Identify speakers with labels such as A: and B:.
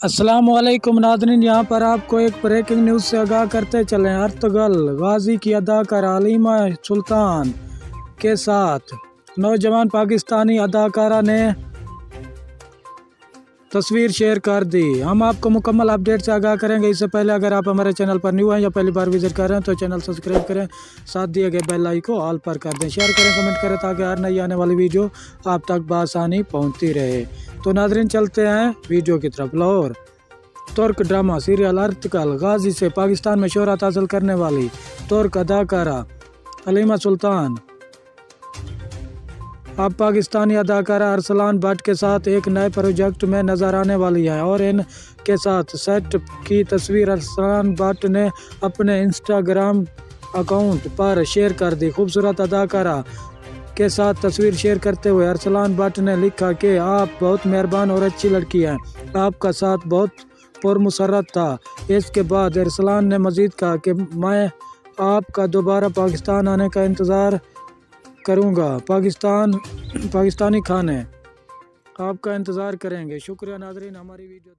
A: अस्सलाम वालेकुम नाज़रीन, यहाँ पर आपको एक ब्रेकिंग न्यूज़ से आगाह करते चलें। अर्तुगरुल गाजी की अदाकारा हलीमा सुल्तान के साथ नौजवान पाकिस्तानी अदाकारा ने तस्वीर शेयर कर दी। हम आपको मुकम्मल अपडेट से आगाह करेंगे। इससे पहले अगर आप हमारे चैनल पर न्यू हैं या पहली बार विजिट कर रहे हैं तो चैनल सब्सक्राइब करें, साथ दिए गए बेल आइकन को ऑल पर कर दें, शेयर करें, कमेंट करें ताकि हर नई आने वाली वीडियो आप तक बआसानी पहुंचती रहे। तो नाज़रीन चलते हैं वीडियो की तरफ। लाहौर तुर्क ड्रामा सीरियल अर्तुगरुल गाजी से पाकिस्तान में शोहरत हासिल करने वाली तुर्क अदाकारा हलीमा सुल्तान अब पाकिस्तानी अदाकारा अरसलान भट्ट के साथ एक नए प्रोजेक्ट में नजर आने वाली है और इनके साथ सेट की तस्वीर अरसलान भट्ट ने अपने इंस्टाग्राम अकाउंट पर शेयर कर दी। खूबसूरत अदाकारा के साथ तस्वीर शेयर करते हुए अरसलान भट्ट ने लिखा कि आप बहुत मेहरबान और अच्छी लड़की हैं, आपका साथ बहुत पुरमसरत था। इसके बाद अरसलान ने मज़ीद कहा कि मैं आपका दोबारा पाकिस्तान आने का इंतज़ार करूँगा, पाकिस्तानी खाने आपका इंतज़ार करेंगे। शुक्रिया नाज़रीन, हमारी वीडियो